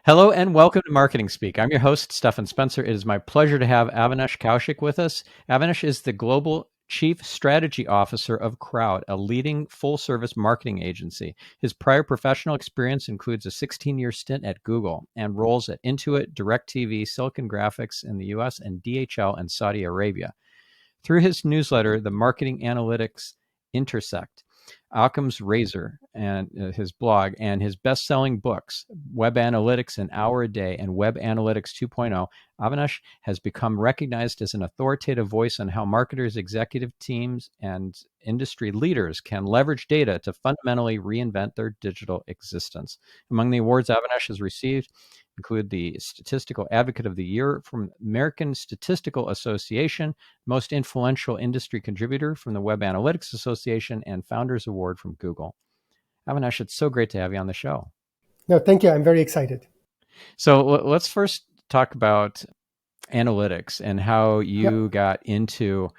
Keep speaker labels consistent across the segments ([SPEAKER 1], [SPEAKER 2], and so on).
[SPEAKER 1] Hello and welcome to Marketing Speak. I'm your host, Stephan Spencer. It is my pleasure to have Avinash Kaushik with us. Avinash is the Global Chief Strategy Officer of Croud, a leading full-service marketing agency. His prior professional experience includes a 16-year stint at Google and roles at Intuit, DirecTV, Silicon Graphics in the US, and DHL in Saudi Arabia. Through his newsletter, the Marketing Analytics Intersect, Occam's Razor, and his blog, and his best-selling books, Web Analytics An Hour a Day and Web Analytics 2.0, Avinash has become recognized as an authoritative voice on how marketers, executive teams, and industry leaders can leverage data to fundamentally reinvent their digital existence. Among the awards Avinash has received include the Statistical Advocate of the Year from American Statistical Association, Most Influential Industry Contributor from the Web Analytics Association, and Founders Award from Google. Avinash, it's so great to have you on the show.
[SPEAKER 2] No, thank you. I'm very excited.
[SPEAKER 1] So let's first talk about analytics and how you got into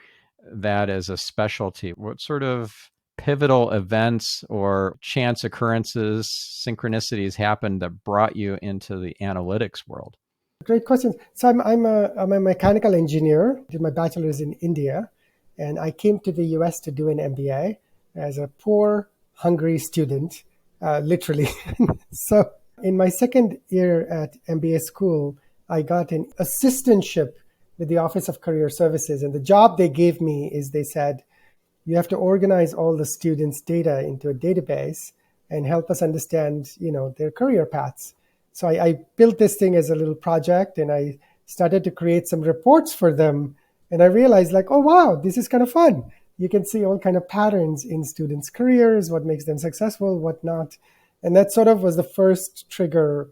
[SPEAKER 1] that as a specialty. What sort of pivotal events or chance occurrences, synchronicities happened that brought you into the analytics world?
[SPEAKER 2] Great question. So I'm a mechanical engineer. Did my bachelor's in India, and I came to the US to do an MBA as a poor, hungry student, literally. So in my second year at MBA school, I got an assistantship with the Office of Career Services. And the job they gave me is they said, you have to organize all the students' data into a database and help us understand, their career paths. So I built this thing as a little project, and I started to create some reports for them. And I realized, oh, wow, this is kind of fun. You can see all kind of patterns in students' careers, what makes them successful, what not. And that sort of was the first trigger,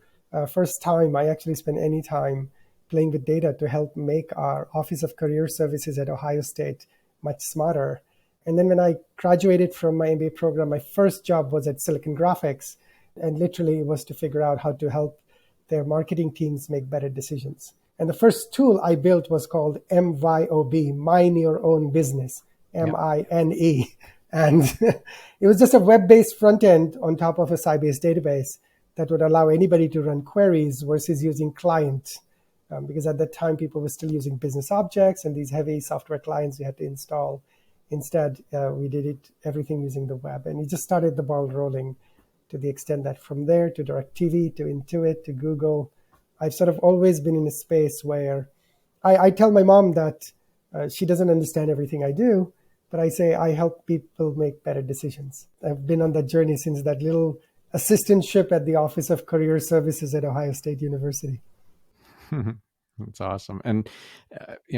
[SPEAKER 2] first time I actually spent any time playing with data to help make our Office of Career Services at Ohio State much smarter. And then when I graduated from my MBA program, my first job was at Silicon Graphics. And literally it was to figure out how to help their marketing teams make better decisions. And the first tool I built was called MYOB, Mine Your Own Business, MINE. And it was just a web-based front end on top of a Sybase database that would allow anybody to run queries versus using client. Because at that time, people were still using business objects and these heavy software clients you had to install. Instead, we did everything using the web. And it just started the ball rolling to the extent that from there to DirecTV, to Intuit, to Google, I've sort of always been in a space where I tell my mom that she doesn't understand everything I do, but I say I help people make better decisions. I've been on that journey since that little assistantship at the Office of Career Services at Ohio State University.
[SPEAKER 1] That's awesome. And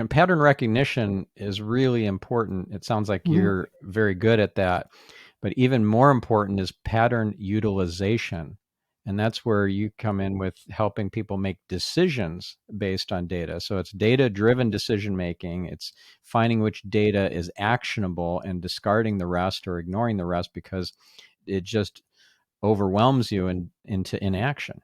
[SPEAKER 1] pattern recognition is really important. It sounds like you're very good at that. But even more important is pattern utilization. And that's where you come in with helping people make decisions based on data. So it's data-driven decision-making. It's finding which data is actionable and discarding the rest or ignoring the rest because it just overwhelms you into inaction.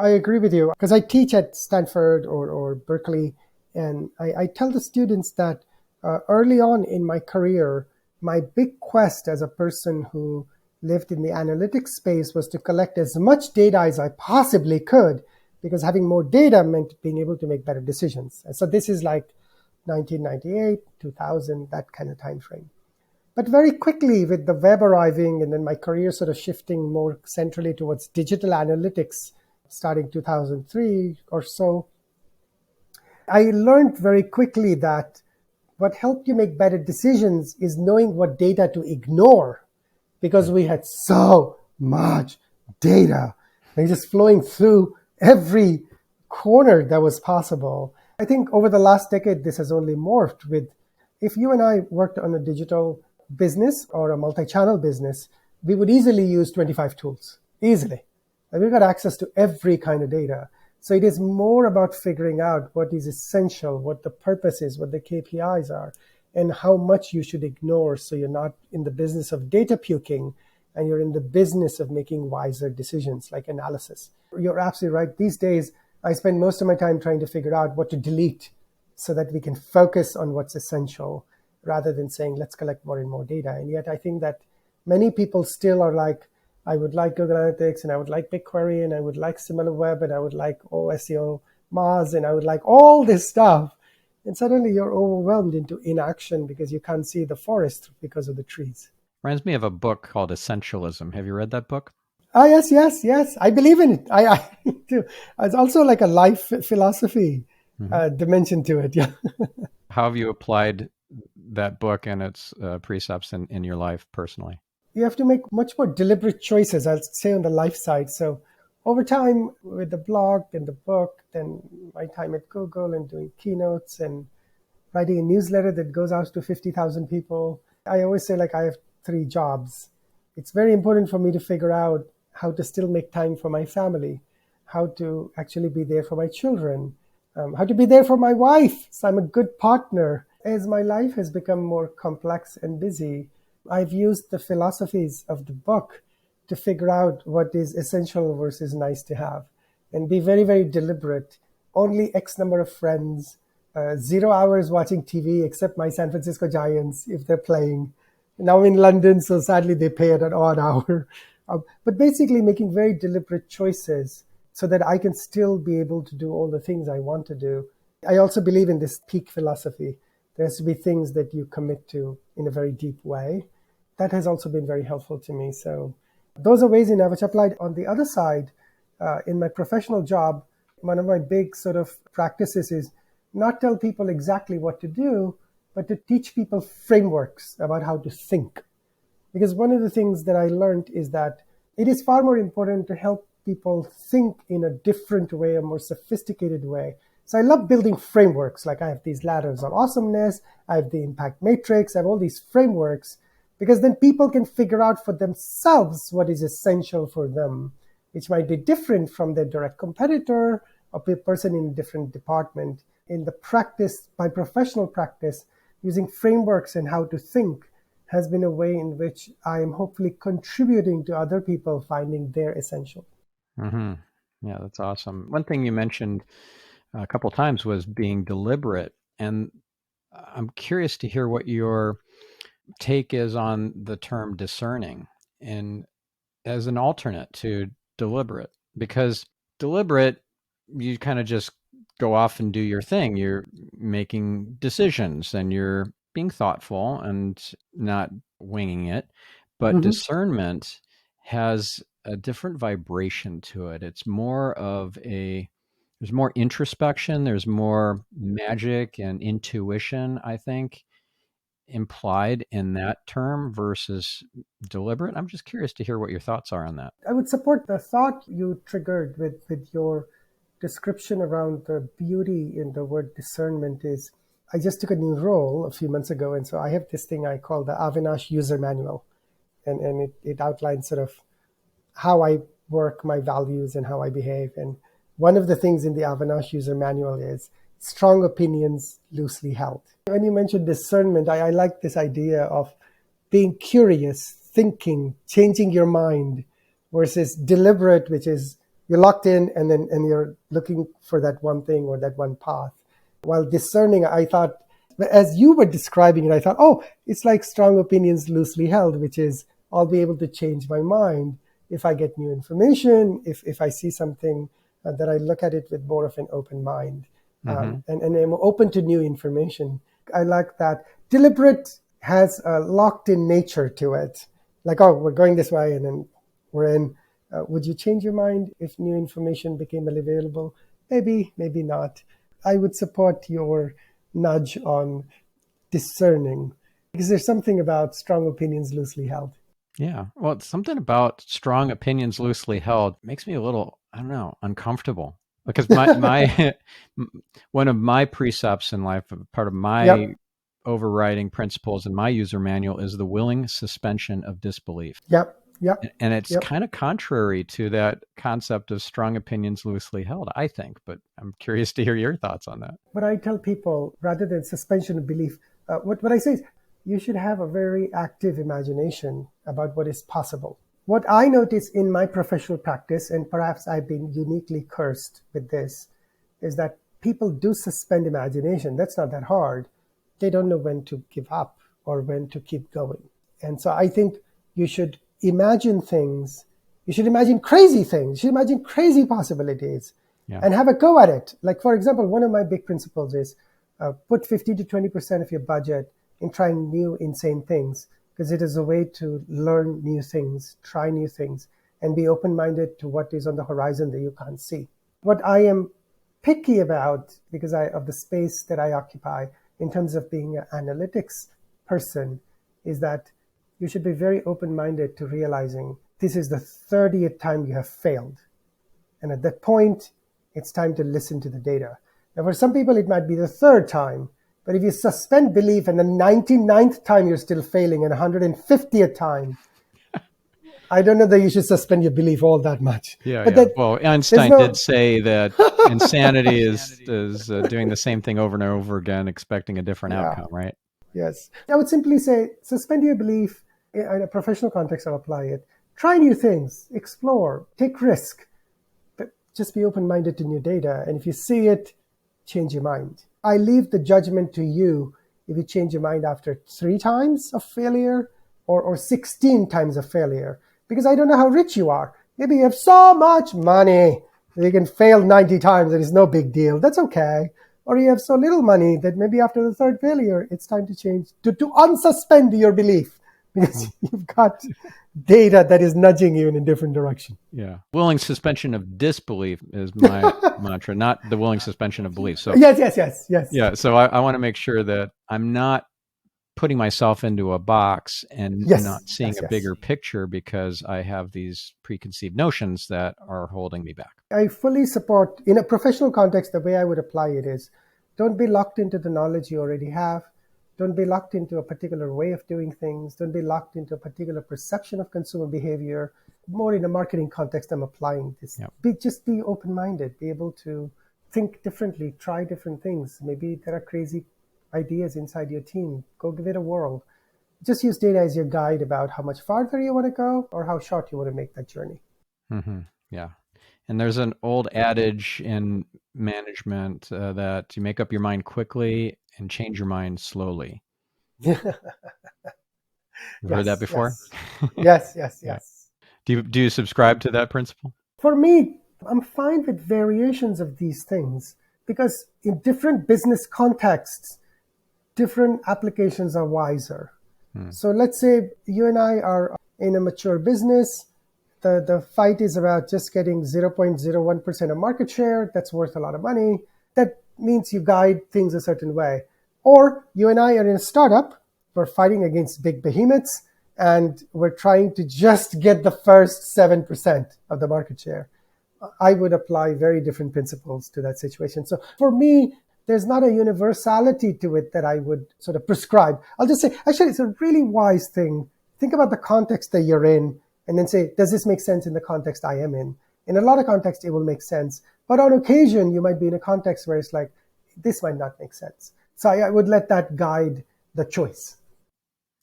[SPEAKER 2] I agree with you because I teach at Stanford or Berkeley. And I tell the students that early on in my career, my big quest as a person who lived in the analytics space was to collect as much data as I possibly could, because having more data meant being able to make better decisions. And so this is like 1998, 2000, that kind of time frame. But very quickly with the web arriving and then my career sort of shifting more centrally towards digital analytics starting 2003 or so, I learned very quickly that what helped you make better decisions is knowing what data to ignore, because we had so much data and just flowing through every corner that was possible. I think over the last decade, this has only morphed with, if you and I worked on a digital business or a multi-channel business, we would easily use 25 tools, easily. And we've got access to every kind of data. So it is more about figuring out what is essential, what the purpose is, what the KPIs are, and how much you should ignore so you're not in the business of data puking and you're in the business of making wiser decisions like analysis. You're absolutely right. These days, I spend most of my time trying to figure out what to delete so that we can focus on what's essential rather than saying, let's collect more and more data. And yet I think that many people still are like, I would like Google Analytics, and I would like BigQuery, and I would like SimilarWeb, and I would like SEO Mars, and I would like all this stuff. And suddenly you're overwhelmed into inaction because you can't see the forest because of the trees.
[SPEAKER 1] Reminds me of a book called Essentialism. Have you read that book?
[SPEAKER 2] Ah, yes, yes, yes. I believe in it. I do. It's also like a life philosophy dimension to it. Yeah.
[SPEAKER 1] How have you applied that book and its precepts in your life personally?
[SPEAKER 2] You have to make much more deliberate choices, I'll say, on the life side. So over time, with the blog and the book, then my time at Google and doing keynotes and writing a newsletter that goes out to 50,000 people, I always say, like, I have 3 jobs. It's very important for me to figure out how to still make time for my family, how to actually be there for my children, how to be there for my wife, so I'm a good partner. As my life has become more complex and busy, I've used the philosophies of the book to figure out what is essential versus nice to have, and be very, very deliberate. Only X number of friends, 0 hours watching TV, except my San Francisco Giants if they're playing. Now in London, so sadly they pay at an odd hour. But basically making very deliberate choices so that I can still be able to do all the things I want to do. I also believe in this peak philosophy. There has to be things that you commit to in a very deep way. That has also been very helpful to me. So those are ways in which I applied. On the other side, in my professional job, one of my big sort of practices is not tell people exactly what to do, but to teach people frameworks about how to think. Because one of the things that I learned is that it is far more important to help people think in a different way, a more sophisticated way. So I love building frameworks. Like I have these ladders of awesomeness, I have the impact matrix, I have all these frameworks, because then people can figure out for themselves what is essential for them, which might be different from their direct competitor or a person in a different department. In the practice, my professional practice, using frameworks and how to think has been a way in which I am hopefully contributing to other people finding their essential.
[SPEAKER 1] Mm-hmm. Yeah, that's awesome. One thing you mentioned a couple times was being deliberate. And I'm curious to hear what your take is on the term discerning and as an alternate to deliberate, because deliberate, you kind of just go off and do your thing. You're making decisions and you're being thoughtful and not winging it. But
[SPEAKER 2] Mm-hmm.
[SPEAKER 1] discernment has a different vibration to it. It's more of there's more introspection, there's more magic and intuition, I think, implied in that term versus deliberate. I'm just curious to hear what your thoughts are on that.
[SPEAKER 2] I would support the thought you triggered with your description around the beauty in the word discernment. Is I just took a new role a few months ago, and so I have this thing I call the Avinash user manual. And it outlines sort of how I work, my values, and how I behave. And one of the things in the Avinash user manual is strong opinions loosely held. When you mentioned discernment, I like this idea of being curious, thinking, changing your mind, versus deliberate, which is you're locked in and you're looking for that one thing or that one path. While discerning, I thought, as you were describing it, I thought, oh, it's like strong opinions loosely held, which is I'll be able to change my mind if I get new information, if I see something that I look at it with more of an open mind, and I'm open to new information. I like that. Deliberate has a locked-in nature to it. Like, oh, we're going this way, and then we're in. Would you change your mind if new information became available? Maybe, maybe not. I would support your nudge on discerning, because there's something about strong opinions loosely held.
[SPEAKER 1] Yeah. Well, it's something about strong opinions loosely held makes me a little, I don't know, uncomfortable. Because my one of my precepts in life, part of my
[SPEAKER 2] Yep,
[SPEAKER 1] overriding principles in my user manual is the willing suspension of disbelief.
[SPEAKER 2] yep, yep,
[SPEAKER 1] And it's
[SPEAKER 2] yep.
[SPEAKER 1] kind of contrary to that concept of strong opinions loosely held, I think, but I'm curious to hear your thoughts on that.
[SPEAKER 2] What I tell people, rather than suspension of belief, what I say is you should have a very active imagination about what is possible. What I notice in my professional practice, and perhaps I've been uniquely cursed with this, is that people do suspend imagination. That's not that hard. They don't know when to give up or when to keep going. And so I think you should imagine things You should imagine crazy things. You should imagine crazy possibilities and have a go at it. Like, for example, one of my big principles is put 50 to 20% of your budget in trying new, insane things, because it is a way to learn new things, try new things, and be open-minded to what is on the horizon that you can't see. What I am picky about, because of the space that I occupy in terms of being an analytics person, is that you should be very open-minded to realizing this is the 30th time you have failed. And at that point, it's time to listen to the data. Now, for some people, it might be the third time, but if you suspend belief and the 99th time you're still failing and 150th time, I don't know that you should suspend your belief all that much.
[SPEAKER 1] Well, Einstein did say that insanity is doing the same thing over and over again, expecting a different outcome, right?
[SPEAKER 2] Yes. I would simply say, suspend your belief. In a professional context, I'll apply it. Try new things, explore, take risk, but just be open-minded to new data. And if you see it, change your mind. I leave the judgment to you if you change your mind after 3 times of failure or 16 times of failure, because I don't know how rich you are. Maybe you have so much money that you can fail 90 times and it's no big deal. That's okay. Or you have so little money that maybe after the 3rd failure, it's time to change, to unsuspend your belief, because you've got data that is nudging you in a different direction.
[SPEAKER 1] Yeah. Willing suspension of disbelief is my mantra, not the willing suspension of belief. So
[SPEAKER 2] yes.
[SPEAKER 1] Yeah. So I want to make sure that I'm not putting myself into a box and not seeing a bigger picture because I have these preconceived notions that are holding me back.
[SPEAKER 2] I fully support, in a professional context, the way I would apply it is, don't be locked into the knowledge you already have. Don't be locked into a particular way of doing things. Don't be locked into a particular perception of consumer behavior. More in a marketing context, I'm applying this. Yep. Just be open-minded, be able to think differently, try different things. Maybe there are crazy ideas inside your team. Go give it a whirl. Just use data as your guide about how much farther you want to go or how short you want to make that journey.
[SPEAKER 1] Mm-hmm. Yeah. And there's an old adage in management that you make up your mind quickly and change your mind slowly. You've heard that before?
[SPEAKER 2] Yes.
[SPEAKER 1] Yeah. Do you subscribe to that principle?
[SPEAKER 2] For me, I'm fine with variations of these things because in different business contexts, different applications are wiser. So let's say you and I are in a mature business. The fight is about just getting 0.01% of market share. That's worth a lot of money. That means you guide things a certain way. Or you and I are in a startup. We're fighting against big behemoths, and we're trying to just get the first 7% of the market share. I would apply very different principles to that situation. So for me, there's not a universality to it that I would sort of prescribe. I'll just say, actually, it's a really wise thing. Think about the context that you're in and then say, does this make sense in the context I am in? In a lot of contexts, it will make sense. But on occasion, you might be in a context where it's like, this might not make sense. So I would let that guide the choice.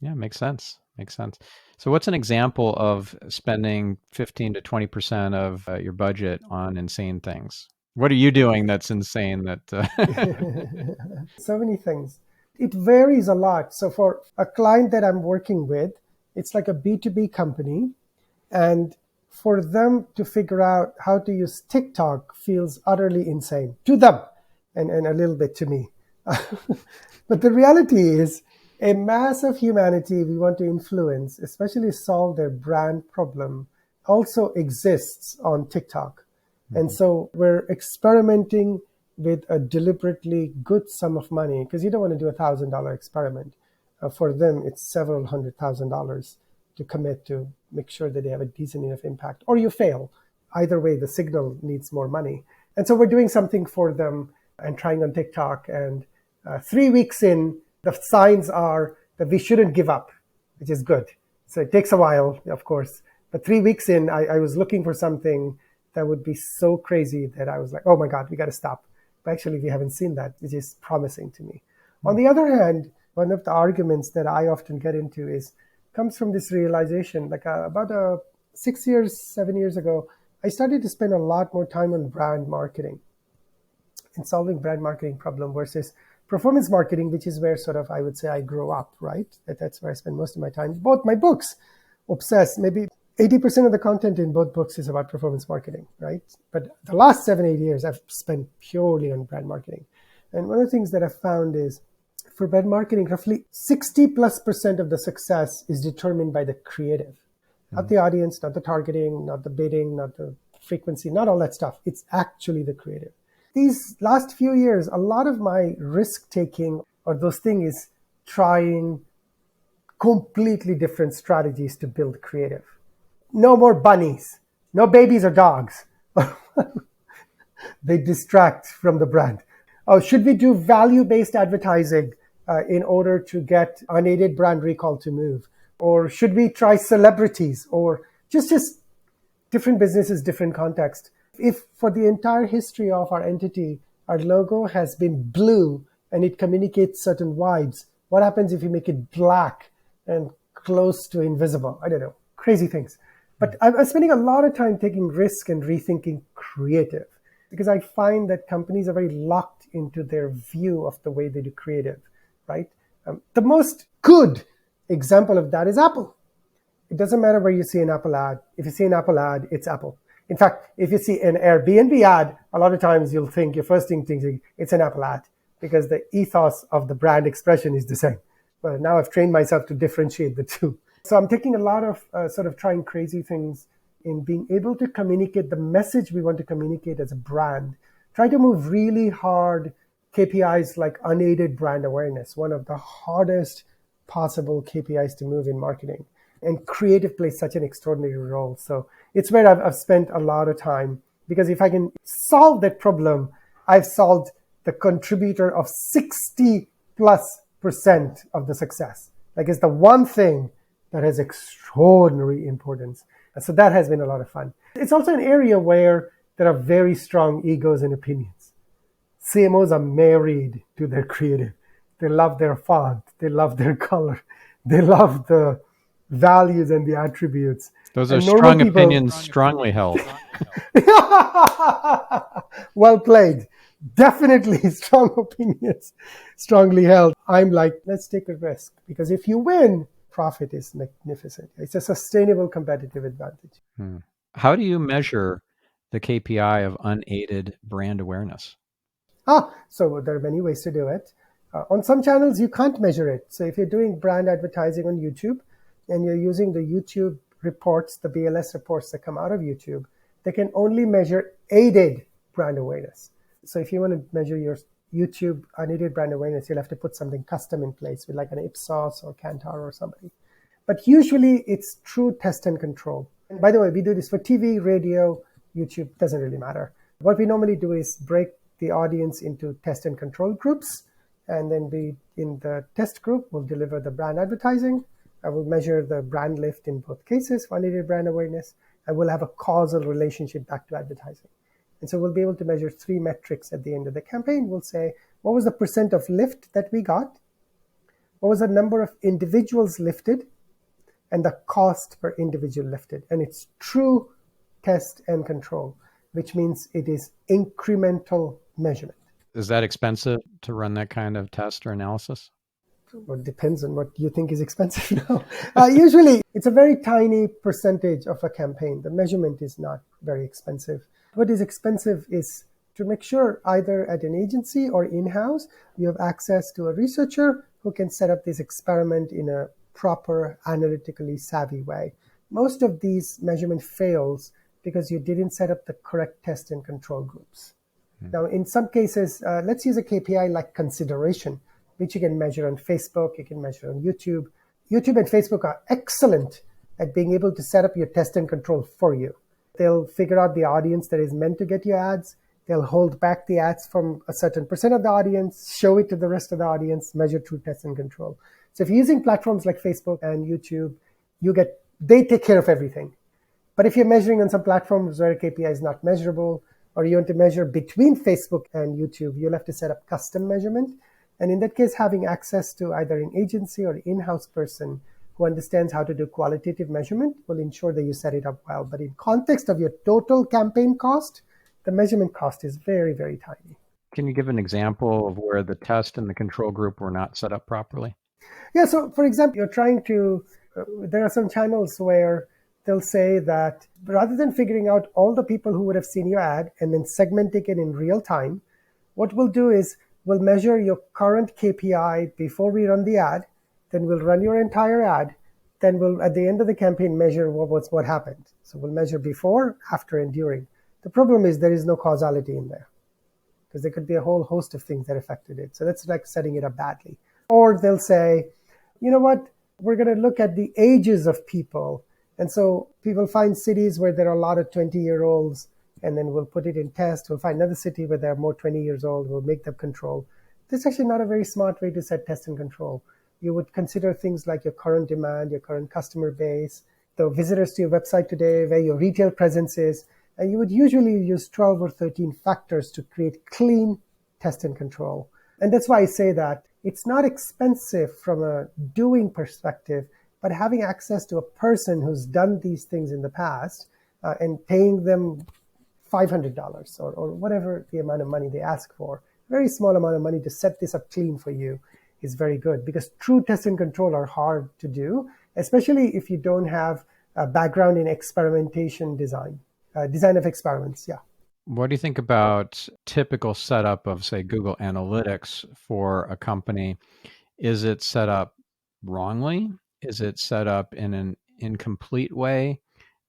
[SPEAKER 1] Yeah, makes sense. Makes sense. So what's an example of spending 15 to 20% of your budget on insane things? What are you doing that's insane?
[SPEAKER 2] So many things. It varies a lot. So for a client that I'm working with, it's like a B2B company. And for them to figure out how to use TikTok feels utterly insane to them and a little bit to me. But the reality is, a mass of humanity we want to influence, especially solve their brand problem, also exists on TikTok. And so we're experimenting with a deliberately good sum of money, because you don't want to do $1,000 experiment. For them, it's several $100,000 to commit to make sure that they have a decent enough impact, or you fail. Either way, the signal needs more money. And so we're doing something for them and trying on TikTok. And 3 weeks in, the signs are that we shouldn't give up, which is good. So it takes a while, of course. But 3 weeks in, I was looking for something that would be so crazy that I was like, oh my God, we got to stop. But actually, we haven't seen that, which is promising to me. On the other hand, one of the arguments that I often get into comes from this realization. Like about 6 years, 7 years ago, I started to spend a lot more time on brand marketing and solving brand marketing problem versus performance marketing, which is where sort of I would say I grew up, right? That's where I spend most of my time. Both my books, Obsessed, maybe 80% of the content in both books is about performance marketing, right? But the last 7, 8 years, I've spent purely on brand marketing. And one of the things that I've found is for brand marketing, roughly 60+% of the success is determined by the creative, not the audience, not the targeting, not the bidding, not the frequency, not all that stuff. It's actually the creative. These last few years, a lot of my risk taking or those things is trying completely different strategies to build creative. No more bunnies, no babies or dogs. They distract from the brand. Oh, should we do value-based advertising in order to get unaided brand recall to move? Or should we try celebrities? Or just different businesses, different context. If for the entire history of our entity, our logo has been blue and it communicates certain vibes, what happens if you make it black and close to invisible? I don't know, crazy things. But I'm spending a lot of time taking risk and rethinking creative because I find that companies are very locked into their view of the way they do creative, right? The most good example of that is Apple. It doesn't matter where you see an Apple ad. If you see an Apple ad, it's Apple. In fact, if you see an Airbnb ad, a lot of times you'll think, your first thing thinking, it's an Apple ad because the ethos of the brand expression is the same. But now I've trained myself to differentiate the two. So I'm taking a lot of sort of trying crazy things in being able to communicate the message we want to communicate as a brand. Try to move really hard KPIs like unaided brand awareness, one of the hardest possible KPIs to move in marketing. And creative plays such an extraordinary role. So it's where I've spent a lot of time because if I can solve that problem, I've solved the contributor of 60+% of the success. Like it's the one thing that has extraordinary importance. So that has been a lot of fun. It's also an area where there are very strong egos and opinions. CMOs are married to their creative. They love their font. They love their color. They love the values and the attributes.
[SPEAKER 1] Those are strong opinions, strongly held.
[SPEAKER 2] Well played. Definitely strong opinions, strongly held. I'm like, let's take a risk because if you win, profit is magnificent. It's a sustainable competitive advantage.
[SPEAKER 1] How do you measure the KPI of unaided brand awareness?
[SPEAKER 2] So there are many ways to do it. On some channels, you can't measure it. So if you're doing brand advertising on YouTube and you're using the YouTube reports, the BLS reports that come out of YouTube, they can only measure aided brand awareness. So if you want to measure your YouTube unaided brand awareness, you'll have to put something custom in place with like an Ipsos or Kantar or somebody. But usually it's true test and control. And by the way, we do this for TV, radio, YouTube, doesn't really matter. What we normally do is break the audience into test and control groups. And then we, in the test group, will deliver the brand advertising. I will measure the brand lift in both cases for unaided brand awareness. And we'll have a causal relationship back to advertising. And so we'll be able to measure 3 metrics at the end of the campaign. We'll say, what was the percent of lift that we got? What was the number of individuals lifted? And the cost per individual lifted. And it's true test and control, which means it is incremental measurement.
[SPEAKER 1] Is that expensive to run that kind of test or analysis?
[SPEAKER 2] Well, it depends on what you think is expensive now. Usually, it's a very tiny percentage of a campaign. The measurement is not very expensive. What is expensive is to make sure either at an agency or in-house, you have access to a researcher who can set up this experiment in a proper, analytically savvy way. Most of these measurement fails because you didn't set up the correct test and control groups. Now, in some cases, let's use a KPI like consideration, which you can measure on Facebook, you can measure on YouTube. YouTube and Facebook are excellent at being able to set up your test and control for you. They'll figure out the audience that is meant to get your ads. They'll hold back the ads from a certain percent of the audience, show it to the rest of the audience, measure through test and control. So if you're using platforms like Facebook and YouTube, they take care of everything. But if you're measuring on some platforms where a KPI is not measurable, or you want to measure between Facebook and YouTube, you'll have to set up custom measurement. And in that case, having access to either an agency or in-house person who understands how to do qualitative measurement will ensure that you set it up well. But in context of your total campaign cost, the measurement cost is very, very tiny.
[SPEAKER 1] Can you give an example of where the test and the control group were not set up properly?
[SPEAKER 2] Yeah, so for example, there are some channels where they'll say that rather than figuring out all the people who would have seen your ad and then segmenting it in real time, what we'll do is we'll measure your current KPI before we run the ad, then we'll run your entire ad, then we'll, at the end of the campaign, measure what happened. So we'll measure before, after, and during. The problem is there is no causality in there because there could be a whole host of things that affected it. So that's like setting it up badly. Or they'll say, you know what, we're going to look at the ages of people. And so people find cities where there are a lot of 20-year-olds, and then we'll put it in test. We'll find another city where there are more 20 years old. We'll make them control. This is actually not a very smart way to set test and control. You would consider things like your current demand, your current customer base, the visitors to your website today, where your retail presence is. And you would usually use 12 or 13 factors to create clean test and control. And that's why I say that it's not expensive from a doing perspective, but having access to a person who's done these things in the past and paying them $500 or whatever the amount of money they ask for, very small amount of money to set this up clean for you is very good, because true test and control are hard to do, especially if you don't have a background in experimentation design of experiments. Yeah.
[SPEAKER 1] What do you think about typical setup of, say, Google Analytics for a company? Is it set up wrongly? Is it set up in an incomplete way?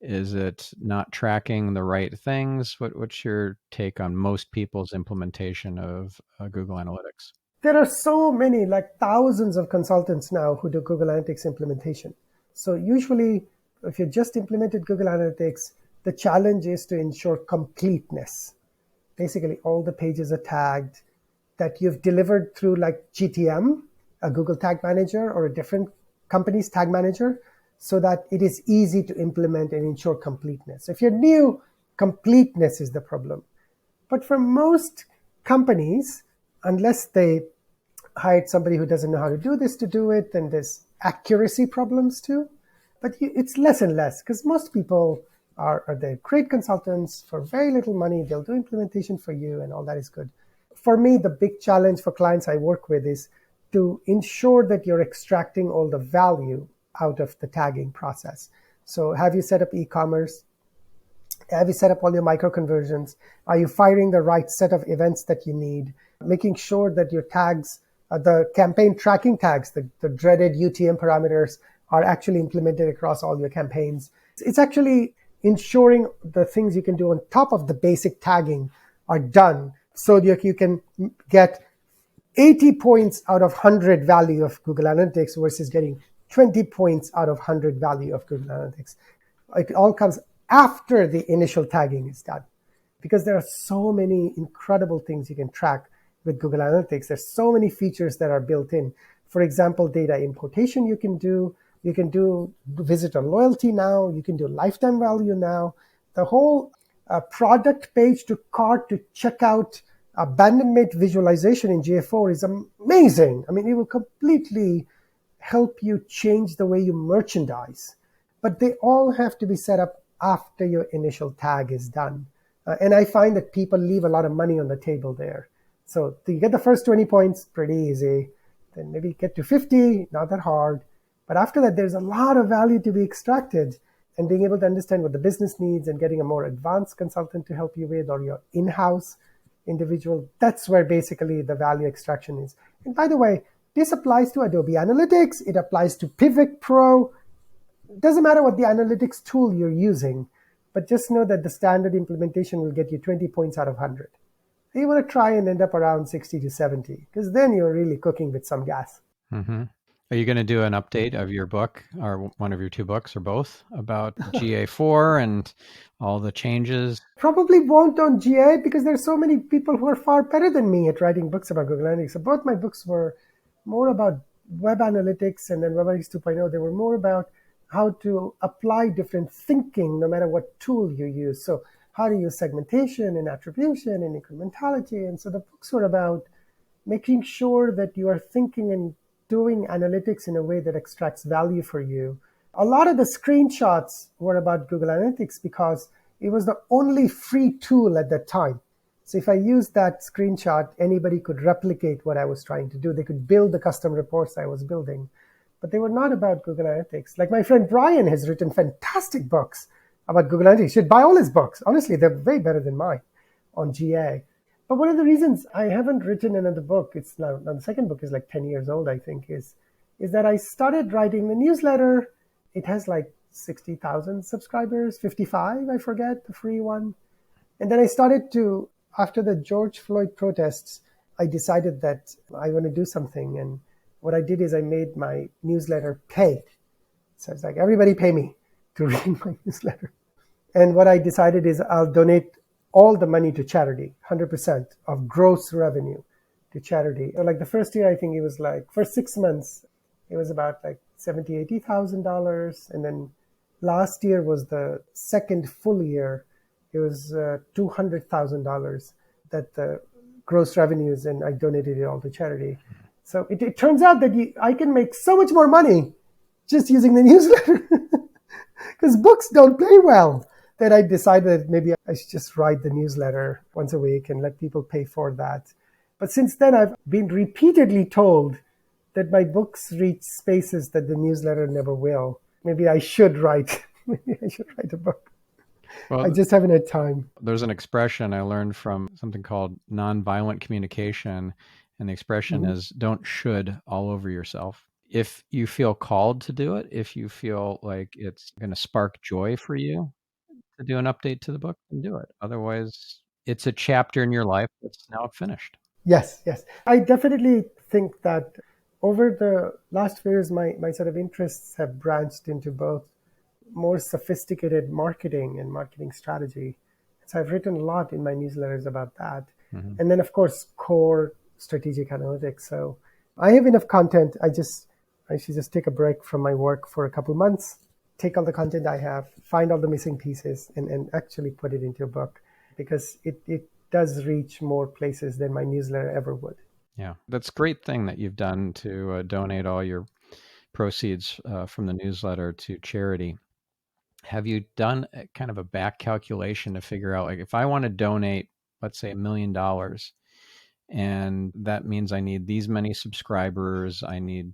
[SPEAKER 1] Is it not tracking the right things? What's your take on most people's implementation of Google Analytics?
[SPEAKER 2] There are so many, like thousands of consultants now who do Google Analytics implementation. So usually, if you just implemented Google Analytics, the challenge is to ensure completeness. Basically, all the pages are tagged, that you've delivered through like GTM, a Google Tag Manager, or a different company's tag manager, so that it is easy to implement and ensure completeness. If you're new, completeness is the problem. But for most companies, unless they hired somebody who doesn't know how to do this to do it, then there's accuracy problems too. But it's less and less, because most people are they great consultants for very little money. They'll do implementation for you, and all that is good. For me, the big challenge for clients I work with is to ensure that you're extracting all the value out of the tagging process. So have you set up e-commerce? Have you set up all your micro conversions? Are you firing the right set of events that you need? Making sure that your tags, the campaign tracking tags, the dreaded UTM parameters, are actually implemented across all your campaigns. It's actually ensuring the things you can do on top of the basic tagging are done, so that you can get 80 points out of 100 value of Google Analytics versus getting 20 points out of 100 value of Google Analytics. It all comes after the initial tagging is done, because there are so many incredible things you can track with Google Analytics. There's so many features that are built in. For example, data importation you can do. You can do visitor loyalty now. You can do lifetime value now. The whole product page to cart to checkout abandonment visualization in GA4 is amazing. I mean, it will completely help you change the way you merchandise. But they all have to be set up after your initial tag is done. And I find that people leave a lot of money on the table there. So you get the first 20 points, pretty easy. Then maybe get to 50, not that hard. But after that, there's a lot of value to be extracted, and being able to understand what the business needs and getting a more advanced consultant to help you with, or your in-house individual, that's where basically the value extraction is. And by the way, this applies to Adobe Analytics. It applies to Pivot Pro. It doesn't matter what the analytics tool you're using, but just know that the standard implementation will get you 20 points out of 100. You want to try and end up around 60 to 70, because then you're really cooking with some gas.
[SPEAKER 1] Mm-hmm. Are you going to do an update of your book, or one of your two books, or both, about GA4 and all the changes?
[SPEAKER 2] Probably won't on GA, because there's so many people who are far better than me at writing books about Google Analytics. So both my books were more about web analytics, and then Web Analytics 2.0. They were more about how to apply different thinking no matter what tool you use. So how to use segmentation and attribution and incrementality. And so the books were about making sure that you are thinking and doing analytics in a way that extracts value for you. A lot of the screenshots were about Google Analytics because it was the only free tool at that time. So if I used that screenshot, anybody could replicate what I was trying to do. They could build the custom reports I was building. but they were not about Google Analytics. Like my friend Brian has written fantastic books about Google Analytics. You should buy all his books. Honestly, they're way better than mine on GA. But one of the reasons I haven't written another book, it's now the second book is like 10 years old, I think, is that I started writing the newsletter. It has like 60,000 subscribers, 55, I forget, the free one. And then I started to, after the George Floyd protests, I decided that I want to do something. And what I did is I made my newsletter paid. So it's like, everybody pay me to read my newsletter. And what I decided is I'll donate all the money to charity, 100% of gross revenue to charity. So like the first year, I think it was like, for 6 months, it was about like $70,000, $80,000. And then last year was the second full year. It was $200,000 that the gross revenues, and I donated it all to charity. So it turns out that I can make so much more money just using the newsletter because books don't pay well, that I decided that maybe I should just write the newsletter once a week and let people pay for that. But since then, I've been repeatedly told that my books reach spaces that the newsletter never will. Maybe I should write a book. Well, I just haven't had time.
[SPEAKER 1] There's an expression I learned from something called nonviolent communication, and the expression is don't should all over yourself. If you feel called to do it, if you feel like it's going to spark joy for you to do an update to the book, then do it. Otherwise, it's a chapter in your life that's now finished.
[SPEAKER 2] Yes. I definitely think that over the last few years, my sort of interests have branched into both more sophisticated marketing and marketing strategy. So I've written a lot in my newsletters about that. And then, of course, core strategic analytics. So I have enough content. I should just take a break from my work for a couple months, take all the content I have, find all the missing pieces, and actually put it into a book, because it does reach more places than my newsletter ever would.
[SPEAKER 1] Yeah, that's a great thing that you've done to donate all your proceeds from the newsletter to charity. Have you done kind of a back calculation to figure out, like, if I want to donate, let's say $1 million, and that means I need these many subscribers, I need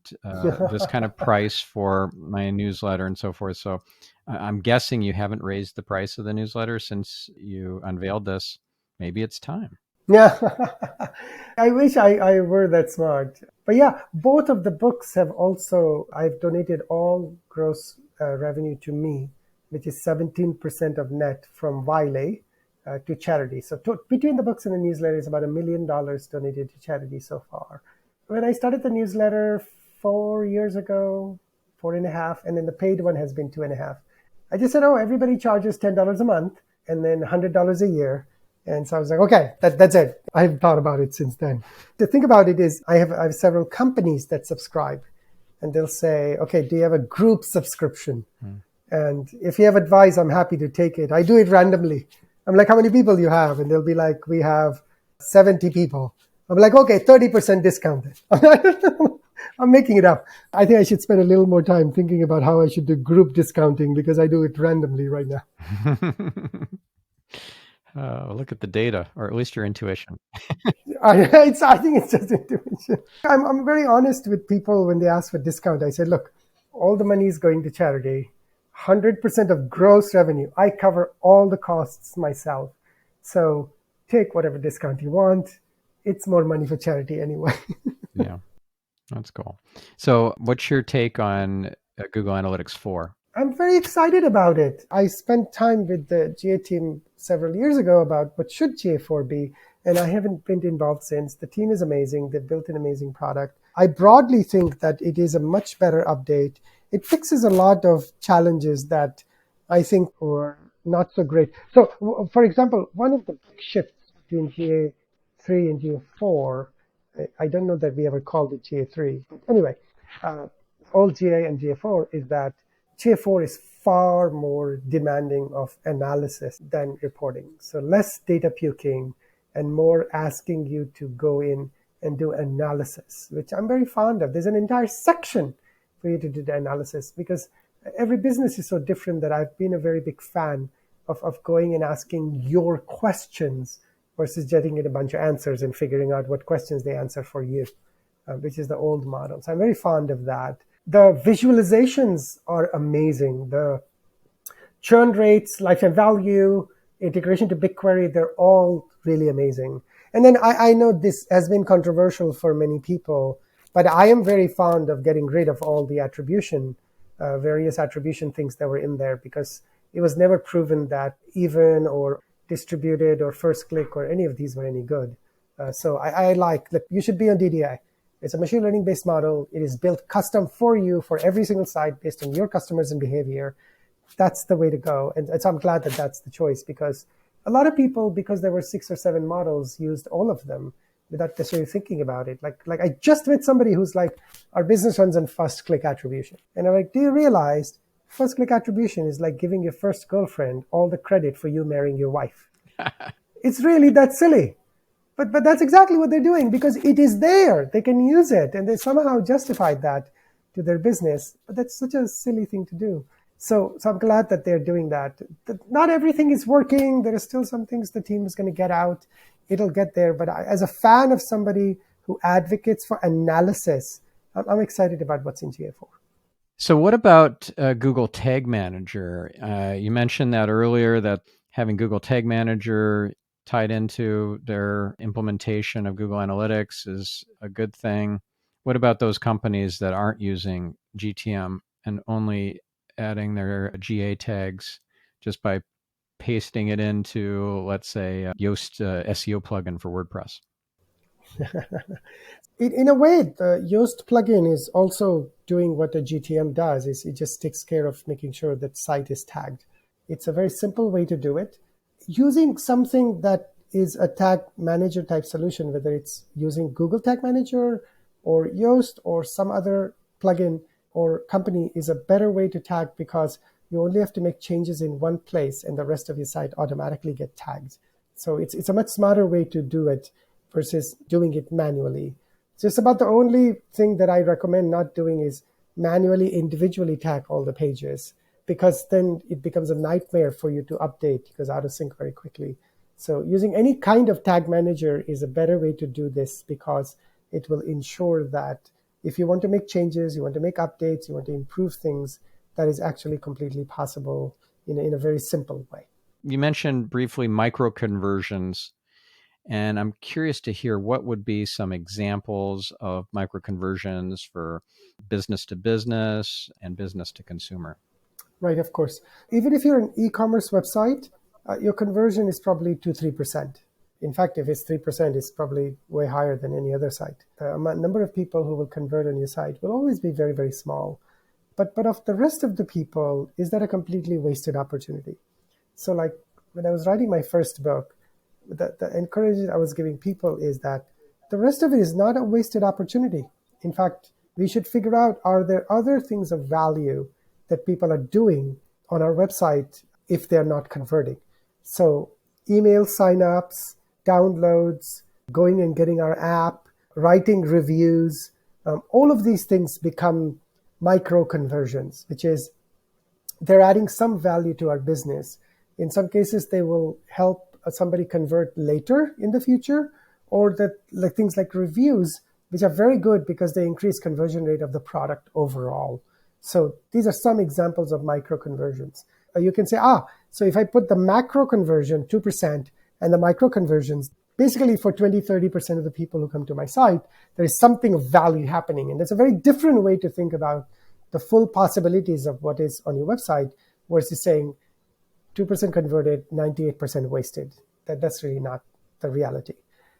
[SPEAKER 1] this kind of price for my newsletter and so forth. So I'm guessing you haven't raised the price of the newsletter since you unveiled this. Maybe it's time.
[SPEAKER 2] Yeah, I wish I were that smart. But yeah, both of the books have also, I've donated all gross revenue to me, which is 17% of net from Wiley to charity. So between the books and the newsletter is about $1 million donated to charity so far. When I started the newsletter 4 years ago, 4.5, and then the paid one has been 2.5. I just said, everybody charges $10 a month and then $100 a year. And so I was like, okay, that's it. I haven't thought about it since then. The thing about it is I have several companies that subscribe, and they'll say, okay, do you have a group subscription? And if you have advice, I'm happy to take it. I do it randomly. I'm like, how many people do you have? And they'll be like, we have 70 people. I'm like, okay, 30% discounted. I'm making it up. I think I should spend a little more time thinking about how I should do group discounting, because I do it randomly right now.
[SPEAKER 1] Look at the data, or at least your intuition.
[SPEAKER 2] I think it's just intuition. I'm very honest with people when they ask for discount. I said, look, all the money is going to charity. 100% of gross revenue. I cover all the costs myself. So take whatever discount you want. It's more money for charity anyway.
[SPEAKER 1] Yeah, that's cool. So what's your take on Google Analytics 4?
[SPEAKER 2] I'm very excited about it. I spent time with the GA team several years ago about what should GA4 be, and I haven't been involved since. The team is amazing. They've built an amazing product. I broadly think that it is a much better update. It fixes a lot of challenges that I think were not so great. So, for example, one of the big shifts between GA3 and GA4, I don't know that we ever called it GA3. But anyway, old GA and GA4 is that GA4 is far more demanding of analysis than reporting. So less data puking and more asking you to go in and do analysis, which I'm very fond of. There's an entire section for you to do the analysis, because every business is so different that I've been a very big fan of going and asking your questions versus getting it a bunch of answers and figuring out what questions they answer for you, which is the old model. So I'm very fond of that. The visualizations are amazing. The churn rates, lifetime value, integration to BigQuery, they're all really amazing. And then I know this has been controversial for many people, but I am very fond of getting rid of all the attribution, various attribution things that were in there, because it was never proven that even or distributed or first click or any of these were any good. So I like that you should be on DDI. It's a machine learning based model. It is built custom for you for every single site based on your customers and behavior. That's the way to go. And so I'm glad that that's the choice, because a lot of people, because there were 6 or 7 models, used all of them without necessarily thinking about it. Like I just met somebody who's like, our business runs on first click attribution. And I'm like, do you realize first click attribution is like giving your first girlfriend all the credit for you marrying your wife? It's really that silly. But that's exactly what they're doing, because it is there. They can use it, and they somehow justified that to their business. But that's such a silly thing to do. So I'm glad that they're doing that. Not everything is working. There are still some things the team is going to get out. It'll get there. But as a fan of somebody who advocates for analysis, I'm excited about what's in GA4.
[SPEAKER 1] So what about Google Tag Manager? You mentioned that earlier, that having Google Tag Manager tied into their implementation of Google Analytics is a good thing. What about those companies that aren't using GTM and only adding their GA tags just by pasting it into, let's say, Yoast SEO plugin for WordPress?
[SPEAKER 2] In a way, the Yoast plugin is also doing what a GTM does. Is it just takes care of making sure that site is tagged. It's a very simple way to do it. Using something that is a tag manager type solution, whether it's using Google Tag Manager or Yoast or some other plugin or company, is a better way to tag, because you only have to make changes in one place and the rest of your site automatically get tagged. So it's a much smarter way to do it versus doing it manually. Just about the only thing that I recommend not doing is manually individually tag all the pages, because then it becomes a nightmare for you to update. It goes out of sync very quickly. So using any kind of tag manager is a better way to do this, because it will ensure that if you want to make changes, you want to make updates, you want to improve things, that is actually completely possible in a very simple way.
[SPEAKER 1] You mentioned briefly micro conversions, and I'm curious to hear what would be some examples of micro conversions for business to business and business to consumer.
[SPEAKER 2] Right, of course. Even if you're an e-commerce website, your conversion is probably 2-3%. In fact, if it's 3%, it's probably way higher than any other site. The number of people who will convert on your site will always be very, very small. But of the rest of the people, is that a completely wasted opportunity? So like when I was writing my first book, the encouragement I was giving people is that the rest of it is not a wasted opportunity. In fact, we should figure out, are there other things of value that people are doing on our website if they're not converting? So email signups, downloads, going and getting our app, writing reviews, all of these things become micro conversions, which is they're adding some value to our business. In some cases, they will help somebody convert later in the future, or that like things like reviews, which are very good because they increase conversion rate of the product overall. So these are some examples of micro conversions. You can say, so if I put the macro conversion 2% and the micro conversions, basically for 20-30% of the people who come to my site, there is something of value happening. And that's a very different way to think about the full possibilities of what is on your website versus saying 2% converted, 98% wasted. That's really not the reality.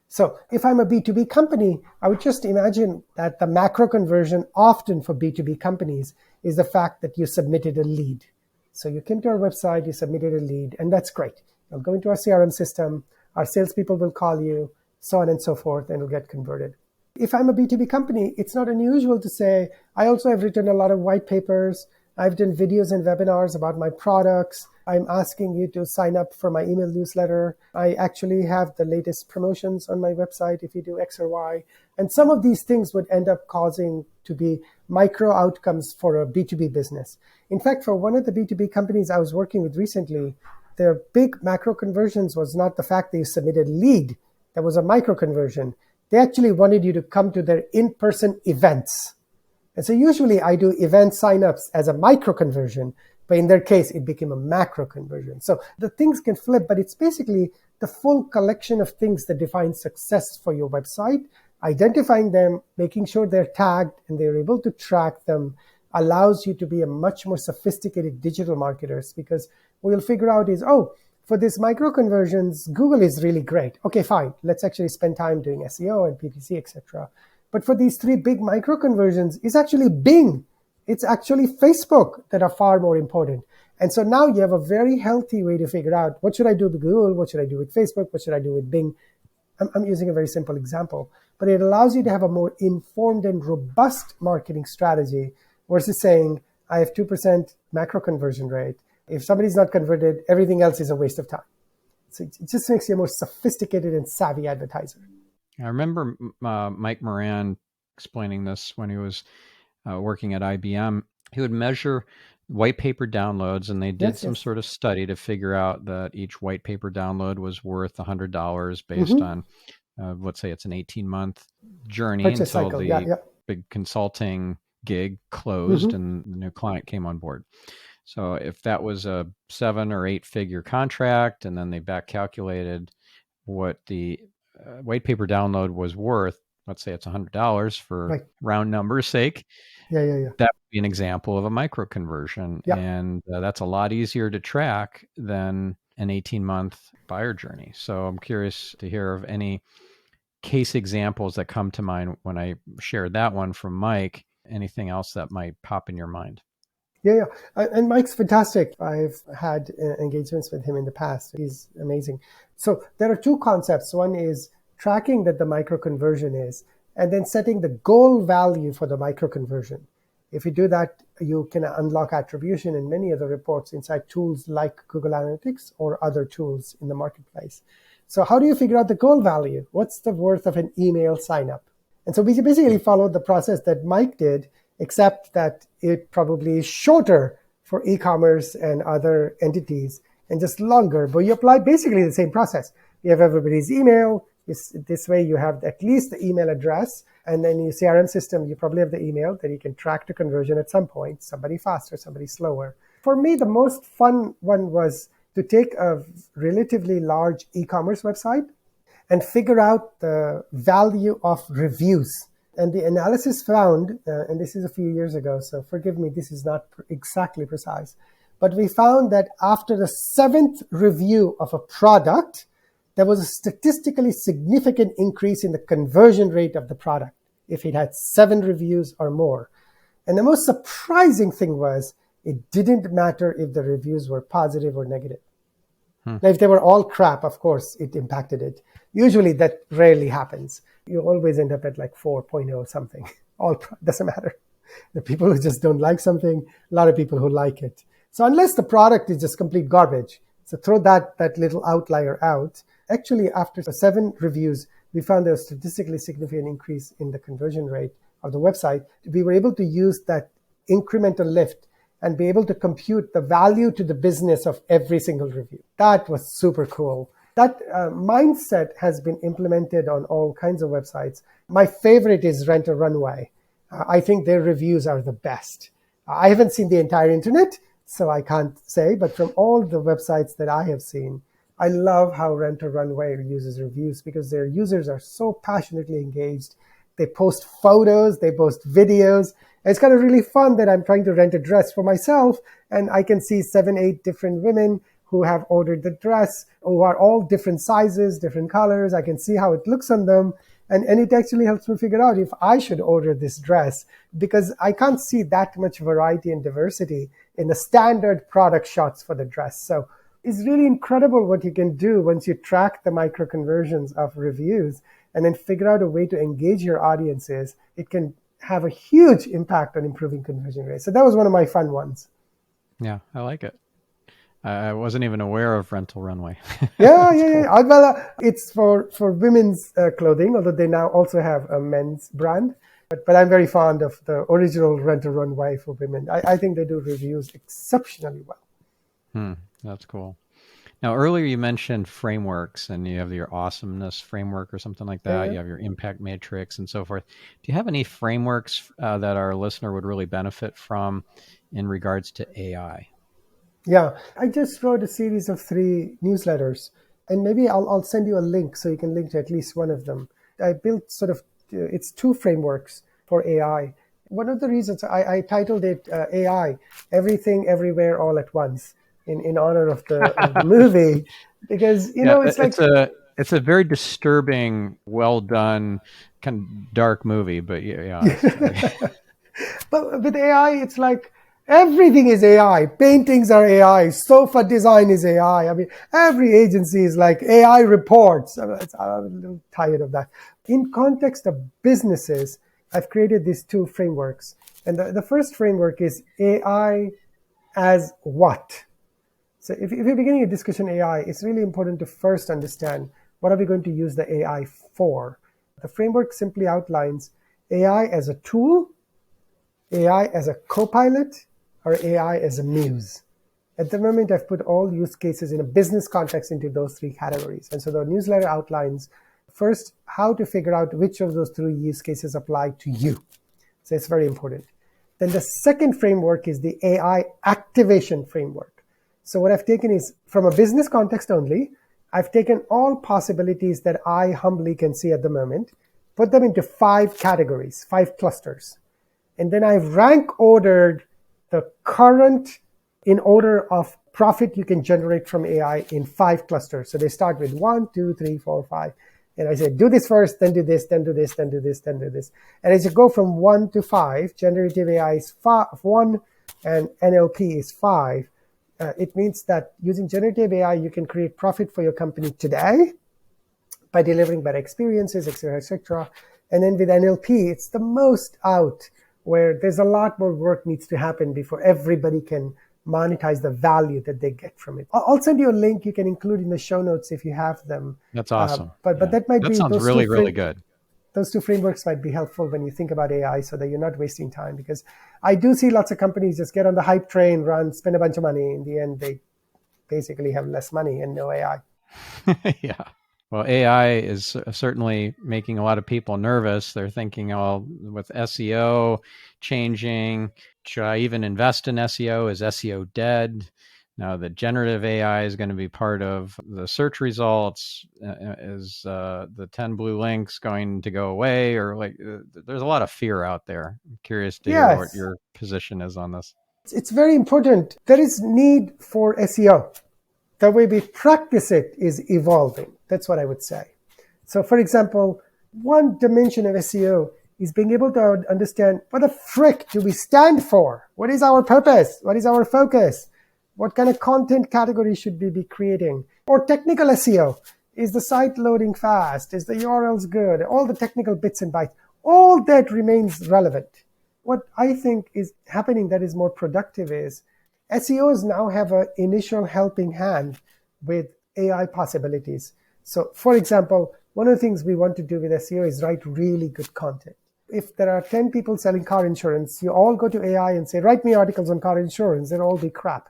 [SPEAKER 2] So if I'm a B2B company, I would just imagine that the macro conversion often for B2B companies is the fact that you submitted a lead. So you came to our website, you submitted a lead, and that's great. You'll go into our CRM system, our salespeople will call you, so on and so forth, and it'll get converted. If I'm a B2B company, it's not unusual to say, I also have written a lot of white papers. I've done videos and webinars about my products. I'm asking you to sign up for my email newsletter. I actually have the latest promotions on my website if you do X or Y. And some of these things would end up causing to be micro outcomes for a B2B business. In fact, for one of the B2B companies I was working with recently, their big macro conversions was not the fact that you submitted lead. That was a micro conversion. They actually wanted you to come to their in-person events. And so usually I do event signups as a micro conversion, but in their case, it became a macro conversion. So the things can flip, but it's basically the full collection of things that define success for your website. Identifying them, making sure they're tagged and they're able to track them allows you to be a much more sophisticated digital marketers, because what you'll figure out is, oh, for these micro conversions, Google is really great. Okay, fine. Let's actually spend time doing SEO and PPC, etc. But for these three big micro conversions, it's actually Bing. It's actually Facebook that are far more important. And so now you have a very healthy way to figure out, what should I do with Google? What should I do with Facebook? What should I do with Bing? I'm using a very simple example, but it allows you to have a more informed and robust marketing strategy versus saying, I have 2% macro conversion rate. If somebody's not converted, everything else is a waste of time. So it just makes you a more sophisticated and savvy advertiser.
[SPEAKER 1] I remember Mike Moran explaining this when he was working at IBM. He would measure white paper downloads, and they did some sort of study to figure out that each white paper download was worth $100 based on, let's say it's an 18-month journey
[SPEAKER 2] Purchase
[SPEAKER 1] until
[SPEAKER 2] cycle.
[SPEAKER 1] the big consulting gig closed and the new client came on board. So if that was a 7 or 8 figure contract, and then they back calculated what the white paper download was worth, let's say it's $100 for round numbers sake. That would be an example of a micro conversion. And that's a lot easier to track than an 18-month buyer journey. So I'm curious to hear of any case examples that come to mind when I shared that one from Mike. Anything else that might pop in your mind?
[SPEAKER 2] Yeah. And Mike's fantastic. I've had engagements with him in the past. He's amazing. So there are two concepts. One is tracking that the micro conversion is, and then setting the goal value for the micro conversion. If you do that, you can unlock attribution and many other reports inside tools like Google Analytics or other tools in the marketplace. So how do you figure out the goal value? What's the worth of an email sign up? And so we basically followed the process that Mike did, except that it probably is shorter for e-commerce and other entities and just longer. But you apply basically the same process. You have everybody's email. This way you have at least the email address, and then your CRM system, you probably have the email that you can track the conversion at some point, somebody faster, somebody slower. For me, the most fun one was to take a relatively large e-commerce website and figure out the value of reviews. And the analysis found, and this is a few years ago, so forgive me, this is not exactly precise, but we found that after the 7th review of a product, there was a statistically significant increase in the conversion rate of the product if it had 7 reviews or more. And the most surprising thing was it didn't matter if the reviews were positive or negative. Now, if they were all crap, of course, it impacted it. Usually that rarely happens. You always end up at like 4.0 something. Doesn't matter. The people who just don't like something, a lot of people who like it. So unless the product is just complete garbage, so throw that little outlier out. Actually, after 7 reviews, we found there was a statistically significant increase in the conversion rate of the website. We were able to use that incremental lift and be able to compute the value to the business of every single review. That was super cool. That mindset has been implemented on all kinds of websites. My favorite is Rent a Runway. I think their reviews are the best. I haven't seen the entire internet, so I can't say, but from all the websites that I have seen, I love how Rent a Runway uses reviews because their users are so passionately engaged. They post photos, they post videos. And it's kind of really fun that I'm trying to rent a dress for myself, and I can see 7, 8 different women who have ordered the dress, who are all different sizes, different colors. I can see how it looks on them. And it actually helps me figure out if I should order this dress, because I can't see that much variety and diversity in the standard product shots for the dress. So it's really incredible what you can do once you track the micro conversions of reviews and then figure out a way to engage your audiences. It can have a huge impact on improving conversion rates. So that was one of my fun ones.
[SPEAKER 1] Yeah, I like it. I wasn't even aware of Rental Runway.
[SPEAKER 2] Yeah. Well, it's for women's clothing, although they now also have a men's brand. But I'm very fond of the original Rent a Runway for women. I think they do reviews exceptionally well.
[SPEAKER 1] That's cool. Now, earlier you mentioned frameworks, and you have your awesomeness framework or something like
[SPEAKER 2] Yeah,
[SPEAKER 1] that.
[SPEAKER 2] yeah.
[SPEAKER 1] You have your impact matrix and so forth. Do you have any frameworks that our listener would really benefit from in regards to AI?
[SPEAKER 2] Yeah, I just wrote a series of 3 newsletters, and maybe I'll send you a link so you can link to at least one of them. I built sort of, it's 2 frameworks for AI. One of the reasons I titled it AI, Everything, Everywhere, All at Once, in honor of the movie, because,
[SPEAKER 1] Yeah,
[SPEAKER 2] it's like,
[SPEAKER 1] it's a very disturbing, well done, kind of dark movie. But yeah,
[SPEAKER 2] but with AI, it's like everything is AI. Paintings are AI. Sofa design is AI. I mean, every agency is like AI reports. I'm a little tired of that. In context of businesses, I've created these 2 frameworks. And the first framework is AI as what? So if you're beginning a discussion AI, it's really important to first understand what are we going to use the AI for. The framework simply outlines AI as a tool, AI as a co-pilot, or AI as a muse. At the moment, I've put all use cases in a business context into those 3 categories. And so the newsletter outlines first how to figure out which of those 3 use cases apply to you. So it's very important. Then the second framework is the AI activation framework. So what I've taken is from a business context only, I've taken all possibilities that I humbly can see at the moment, put them into 5 categories, 5 clusters. And then I've rank ordered the current in order of profit you can generate from AI in 5 clusters. So they start with 1, 2, 3, 4, 5. And I said, do this first, then do this, then do this, then do this, then do this. And as you go from 1 to 5, generative AI is 1 and NLP is 5. It means that using generative AI, you can create profit for your company today by delivering better experiences, et cetera, et cetera. And then with NLP, it's the most out, where there's a lot more work needs to happen before everybody can monetize the value that they get from it. I'll send you a link you can include in the show notes if you have them.
[SPEAKER 1] that's awesome.
[SPEAKER 2] But
[SPEAKER 1] Yeah,
[SPEAKER 2] that might
[SPEAKER 1] that
[SPEAKER 2] be
[SPEAKER 1] sounds really, really good.
[SPEAKER 2] those 2 frameworks might be helpful when you think about AI so that you're not wasting time. Because I do see lots of companies just get on the hype train, run, spend a bunch of money. In the end, they basically have less money and no AI.
[SPEAKER 1] Yeah. Well, AI is certainly making a lot of people nervous. They're thinking, oh, with SEO changing, should I even invest in SEO? Is SEO dead? Now the generative AI is going to be part of the search results. Is the 10 blue links going to go away? Or there's a lot of fear out there. I'm curious to hear what
[SPEAKER 2] Yes,
[SPEAKER 1] your position is on this.
[SPEAKER 2] it's very important. There is need for SEO. The way we practice it is evolving. That's what I would say. So, for example, one dimension of SEO is being able to understand what the frick do we stand for? What is our purpose? What is our focus? What kind of content category should we be creating? Or technical SEO. Is the site loading fast? Is the URLs good? All the technical bits and bytes. All that remains relevant. What I think is happening that is more productive is SEOs now have an initial helping hand with AI possibilities. So, for example, one of the things we want to do with SEO is write really good content. If there are 10 people selling car insurance, you all go to AI and say, write me articles on car insurance. They'll all be crap.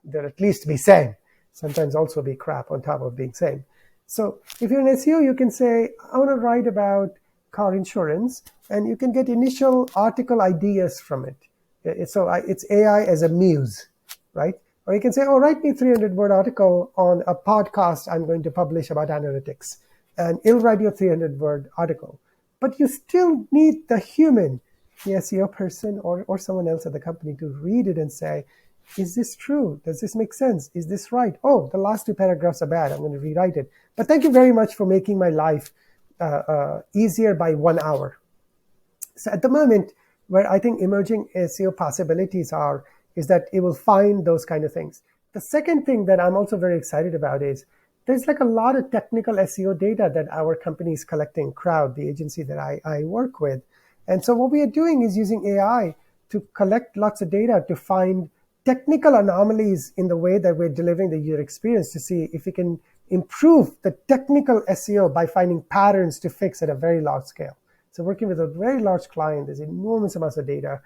[SPEAKER 2] They'll at least be same. Sometimes also be crap on top of being same. So if you're an SEO, you can say, I want to write about car insurance, and you can get initial article ideas from it. So it's AI as a muse, right? Or you can say, oh, write me a 300-word article on a podcast I'm going to publish about analytics. And it'll write you a 300-word article. But you still need the human, the SEO person or someone else at the company to read it and say, is this true? Does this make sense? Is this right? Oh, the last 2 paragraphs are bad. I'm going to rewrite it. But thank you very much for making my life easier by 1 hour. So at the moment, where I think emerging SEO possibilities is that it will find those kind of things. The second thing that I'm also very excited about is there's like a lot of technical SEO data that our company is collecting, Croud, the agency that I work with. And so what we are doing is using AI to collect lots of data to find technical anomalies in the way that we're delivering the user experience to see if we can improve the technical SEO by finding patterns to fix at a very large scale. So working with a very large client, there's enormous amounts of data.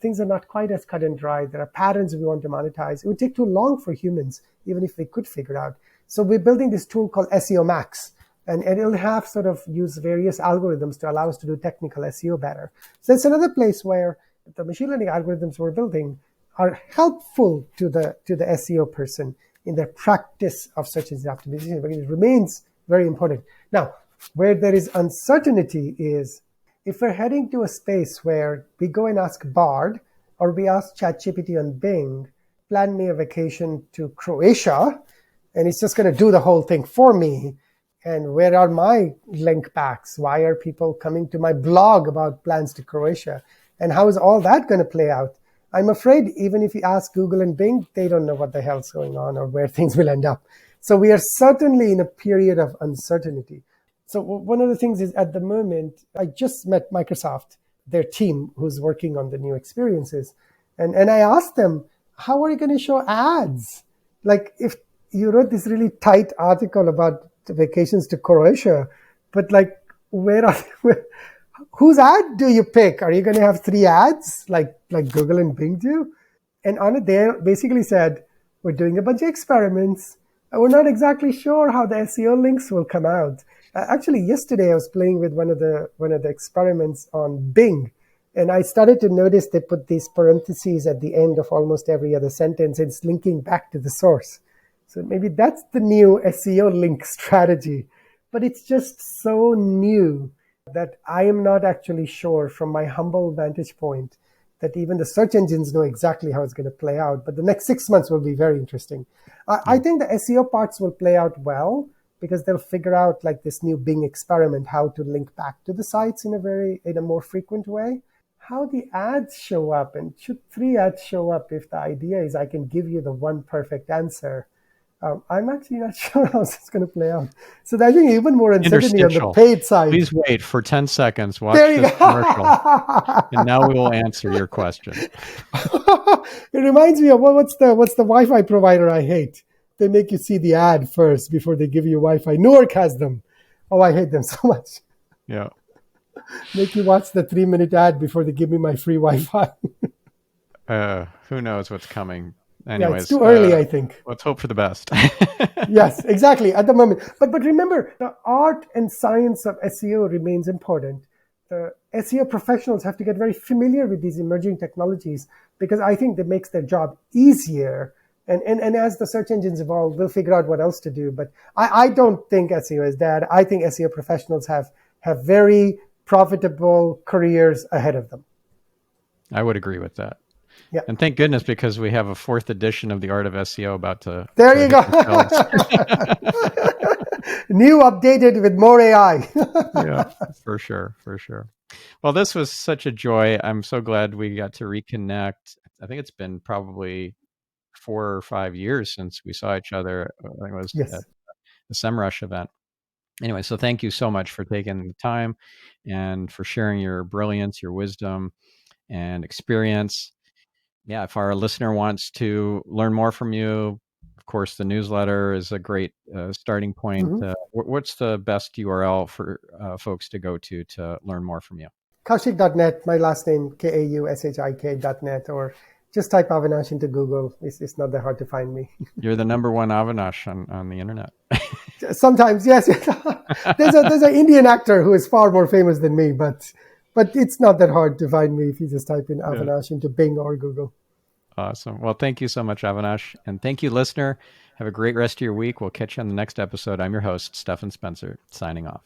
[SPEAKER 2] Things are not quite as cut and dry. There are patterns we want to monetize. It would take too long for humans, even if we could figure it out. So we're building this tool called SEO Max, and it'll have sort of use various algorithms to allow us to do technical SEO better. So it's another place where the machine learning algorithms we're building are helpful to the SEO person in their practice of search engine optimization, but it remains very important. Now, where there is uncertainty is if we're heading to a space where we go and ask Bard or we ask ChatGPT on Bing, plan me a vacation to Croatia, and it's just going to do the whole thing for me. And where are my link backs? Why are people coming to my blog about plans to Croatia? And how is all that going to play out? I'm afraid even if you ask Google and Bing, they don't know what the hell's going on or where things will end up. So we are certainly in a period of uncertainty. So one of the things is at the moment, I just met Microsoft, their team who's working on the new experiences. And I asked them, how are you going to show ads? Like if you wrote this really tight article about vacations to Croatia, but like whose ad do you pick? Are you going to have 3 ads like Google and Bing do? And on it, they basically said, we're doing a bunch of experiments. We're not exactly sure how the SEO links will come out. Actually, yesterday I was playing with one of the experiments on Bing, and I started to notice they put these parentheses at the end of almost every other sentence. It's linking back to the source. So maybe that's the new SEO link strategy. But it's just so new that I am not actually sure from my humble vantage point that even the search engines know exactly how it's going to play out. But the next 6 months will be very interesting. I think the SEO parts will play out well because they'll figure out like this new Bing experiment, how to link back to the sites in a more frequent way. How the ads show up, and should 3 ads show up if the idea is I can give you the one perfect answer? I'm actually not sure how this is going to play out. So I think even more uncertainty on the paid side.
[SPEAKER 1] Please wait for 10 seconds. Watch this commercial, and now we will answer your question.
[SPEAKER 2] It reminds me of what's the Wi-Fi provider I hate? They make you see the ad first before they give you Wi-Fi. Newark has them. Oh, I hate them so much.
[SPEAKER 1] Yeah.
[SPEAKER 2] Make you watch the 3-minute ad before they give me my free Wi-Fi.
[SPEAKER 1] Who knows what's coming? Anyways,
[SPEAKER 2] yeah, it's too early, I think.
[SPEAKER 1] Let's hope for the best.
[SPEAKER 2] Yes, exactly, at the moment. But remember, the art and science of SEO remains important. The SEO professionals have to get very familiar with these emerging technologies because I think that makes their job easier. And as the search engines evolve, we'll figure out what else to do. But I don't think SEO is dead. I think SEO professionals have very profitable careers ahead of them.
[SPEAKER 1] I would agree with that.
[SPEAKER 2] Yeah.
[SPEAKER 1] And thank goodness, because we have a 4th edition of the Art of SEO about to.
[SPEAKER 2] There you go. New, updated with more AI.
[SPEAKER 1] Yeah, for sure. Well, this was such a joy. I'm so glad we got to reconnect. I think it's been probably 4 or 5 years since we saw each other. I think it was at the SEMrush event. Anyway, so thank you so much for taking the time and for sharing your brilliance, your wisdom, and experience. Yeah, if our listener wants to learn more from you, of course, the newsletter is a great starting point. Mm-hmm. What's the best URL for folks to go to learn more from you?
[SPEAKER 2] Kaushik.net, my last name, Kaushik.net, or just type Avinash into Google. It's not that hard to find me.
[SPEAKER 1] You're the number one Avinash on the internet.
[SPEAKER 2] Sometimes, yes. There's an Indian actor who is far more famous than me, but it's not that hard to find me if you just type in Avinash into Bing or Google.
[SPEAKER 1] Awesome. Well, thank you so much, Avinash. And thank you, listener. Have a great rest of your week. We'll catch you on the next episode. I'm your host, Stephan Spencer, signing off.